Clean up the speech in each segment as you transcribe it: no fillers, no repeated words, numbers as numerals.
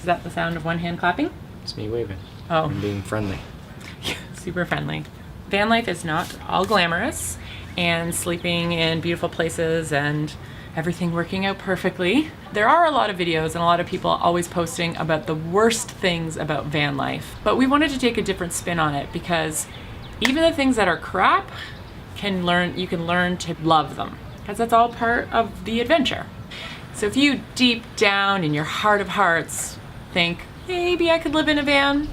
Is that the sound of one hand clapping? It's me waving. Oh. I'm being friendly. Super friendly. Van life is not all glamorous and sleeping in beautiful places and everything working out perfectly. There are a lot of videos and a lot of people always posting about the worst things about van life. But we wanted to take a different spin on it because even the things that are crap, you can learn to love them because that's all part of the adventure. So if you deep down in your heart of hearts think, maybe I could live in a van,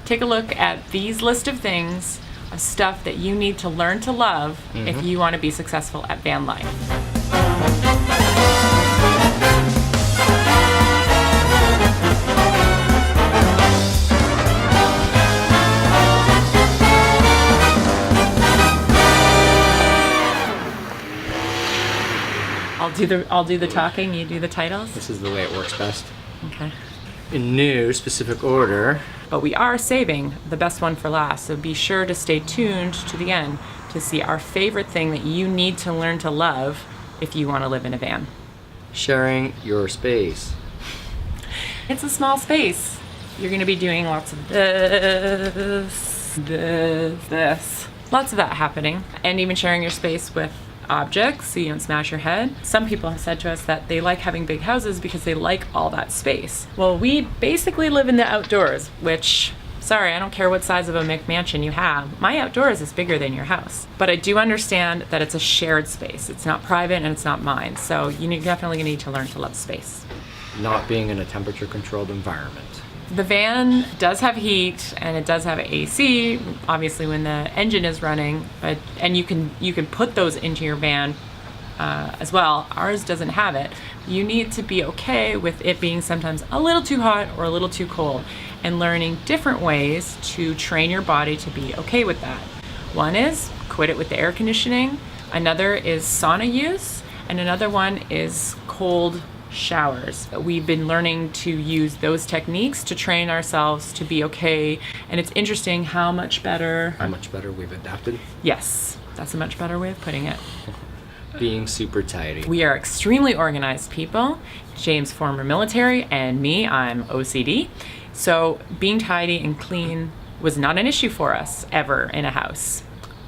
take a look at these list of things, of stuff that you need to learn to love if you want to be successful at van life. I'll do the talking, you do the titles. This is the way it works best. Okay. In no specific order. But we are saving the best one for last, so be sure to stay tuned to the end to see our favorite thing that you need to learn to love if you want to live in a van. Sharing your space. It's a small space. You're going to be doing lots of this. Lots of that happening. And even sharing your space with objects so you don't smash your head. Some people have said to us that they like having big houses because they like all that space. Well, we basically live in the outdoors, which, sorry, I don't care what size of a McMansion you have. My outdoors is bigger than your house. But I do understand that it's a shared space. It's not private and it's not mine. So you definitely need to learn to love space. Not being in a temperature-controlled environment. The van does have heat and it does have AC, obviously when the engine is running, and you can put those into your van as well. Ours doesn't have it. You need to be okay with it being sometimes a little too hot or a little too cold and learning different ways to train your body to be okay with that. One is quit it with the air conditioning, another is sauna use, and another one is cold showers. We've been learning to use those techniques to train ourselves to be okay, and it's interesting how much better we've adapted. Yes, that's a much better way of putting it. Being super tidy. We are extremely organized people. James, former military, and me, I'm OCD. So being tidy and clean was not an issue for us ever in a house.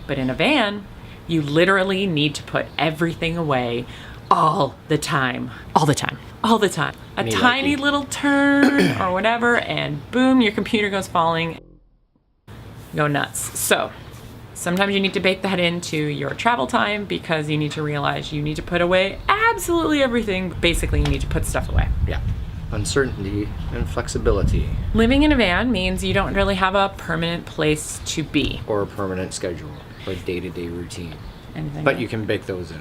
But in a van, you literally need to put everything away all the time. All the time. All the time. A tiny little turn or whatever, and boom, your computer goes falling. Go nuts. So sometimes you need to bake that into your travel time because you need to realize you need to put away absolutely everything. Basically, you need to put stuff away. Yeah. Uncertainty and flexibility. Living in a van means you don't really have a permanent place to be. Or a permanent schedule or day-to-day routine. Anything But you can bake those in.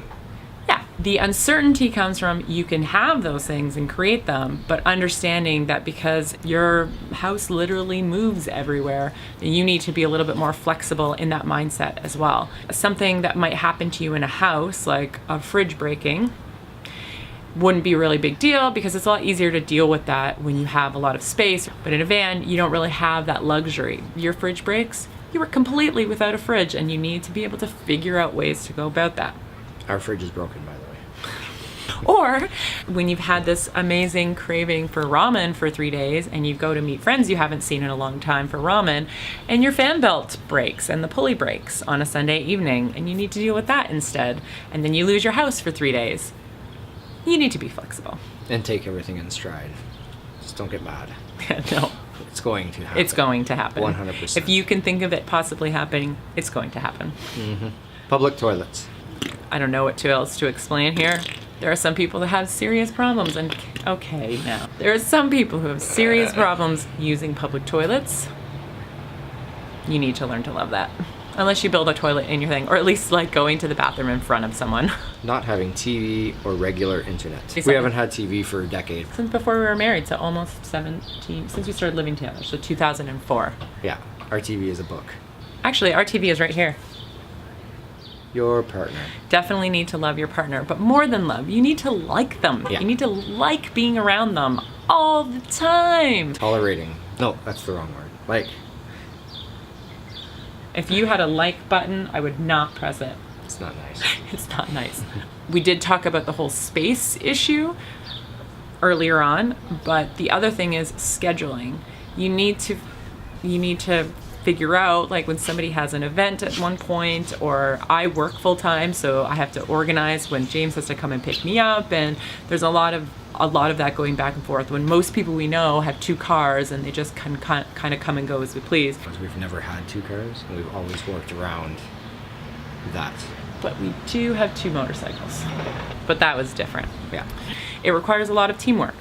Yeah. The uncertainty comes from you can have those things and create them, but understanding that because your house literally moves everywhere, you need to be a little bit more flexible in that mindset as well. Something that might happen to you in a house, like a fridge breaking, wouldn't be a really big deal because it's a lot easier to deal with that when you have a lot of space. But in a van, you don't really have that luxury. Your fridge breaks, you are completely without a fridge, and you need to be able to figure out ways to go about that. Our fridge is broken, by the way. Or when you've had this amazing craving for ramen for 3 days and you go to meet friends you haven't seen in a long time for ramen, and your fan belt breaks and the pulley breaks on a Sunday evening and you need to deal with that instead, and then you lose your house for 3 days. You need to be flexible. And take everything in stride. Just don't get mad. No. It's going to happen. It's going to happen. 100%. If you can think of it possibly happening, it's going to happen. Mm-hmm. Public toilets. I don't know what else to explain here. There are some people that have serious problems, and okay, now. There are some people who have serious problems using public toilets. You need to learn to love that. Unless you build a toilet in your thing, or at least like going to the bathroom in front of someone. Not having TV or regular internet. We haven't had TV for a decade. Since before we were married, so almost 17, since we started living together, so 2004. Yeah, our TV is a book. Actually, our TV is right here. Your partner. Definitely need to love your partner, but more than love, you need to like them. Yeah. You need to like being around them all the time. Tolerating. No, that's the wrong word. Like. If you had a like button, I would not press it. It's not nice. It's not nice. We did talk about the whole space issue earlier on. But the other thing is scheduling. You need to figure out, like, when somebody has an event at one point, or I work full time, so I have to organize when James has to come and pick me up, and there's a lot of that going back and forth when most people we know have 2 cars and they just can kind of come and go as we please. We've never had 2 cars, and we've always worked around that. But we do have 2 motorcycles. But that was different. Yeah. It requires a lot of teamwork.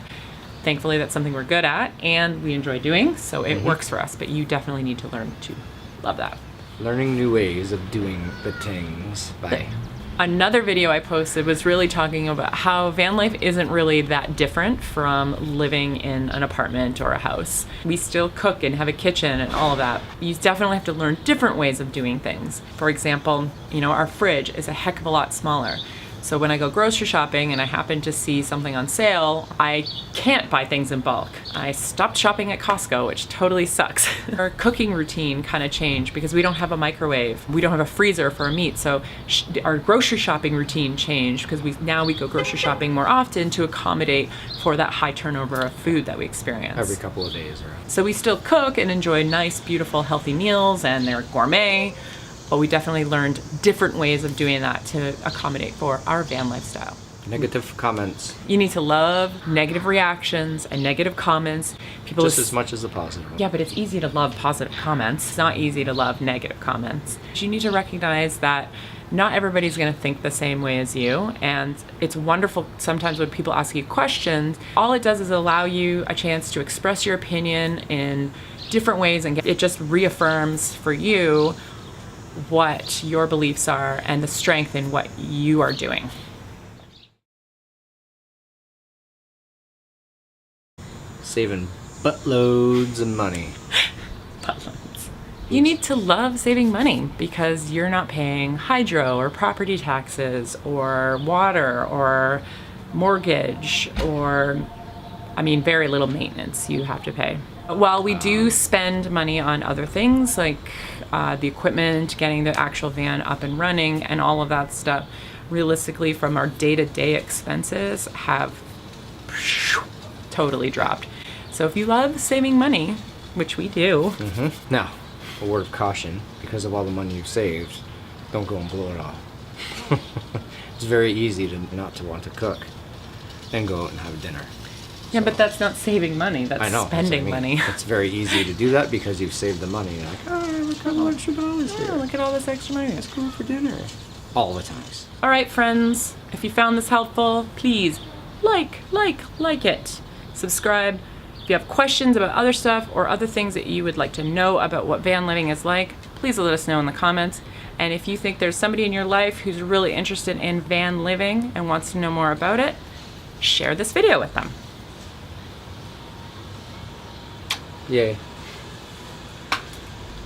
Thankfully, that's something we're good at and we enjoy doing, so it works for us. But you definitely need to learn to love that. Learning new ways of doing the things. Bye. Another video I posted was really talking about how van life isn't really that different from living in an apartment or a house. We still cook and have a kitchen and all of that. You definitely have to learn different ways of doing things. For example, our fridge is a heck of a lot smaller. So when I go grocery shopping and I happen to see something on sale, I can't buy things in bulk. I stopped shopping at Costco, which totally sucks. Our cooking routine kind of changed because we don't have a microwave. We don't have a freezer for our meat. So our grocery shopping routine changed because we go grocery shopping more often to accommodate for that high turnover of food that we experience. Every couple of days, right? So we still cook and enjoy nice, beautiful, healthy meals, and they're gourmet. But we definitely learned different ways of doing that to accommodate for our van lifestyle. Negative comments. You need to love negative reactions and negative comments. People just as much as the positive. Yeah, but it's easy to love positive comments. It's not easy to love negative comments. You need to recognize that not everybody's going to think the same way as you, and it's wonderful sometimes when people ask you questions. All it does is allow you a chance to express your opinion in different ways, and it just reaffirms for you what your beliefs are and the strength in what you are doing. Saving buttloads of money. Buttloads. You need to love saving money because you're not paying hydro or property taxes or water or mortgage or, very little maintenance you have to pay. While we do spend money on other things like the equipment, getting the actual van up and running, and all of that stuff, realistically from our day-to-day expenses have totally dropped. So if you love saving money, which we do. Now, a word of caution, because of all the money you've saved, don't go and blow it all. It's very easy not to want to cook and go out and have dinner. Yeah, but that's not saving money. That's spending money. It's very easy to do that because you've saved the money. You're like, oh, look at all extra dollars here. Look at all this extra money. Let's go for dinner. All the times. All right, friends. If you found this helpful, please like it. Subscribe. If you have questions about other stuff or other things that you would like to know about what van living is like, please let us know in the comments. And if you think there's somebody in your life who's really interested in van living and wants to know more about it, share this video with them. Yay.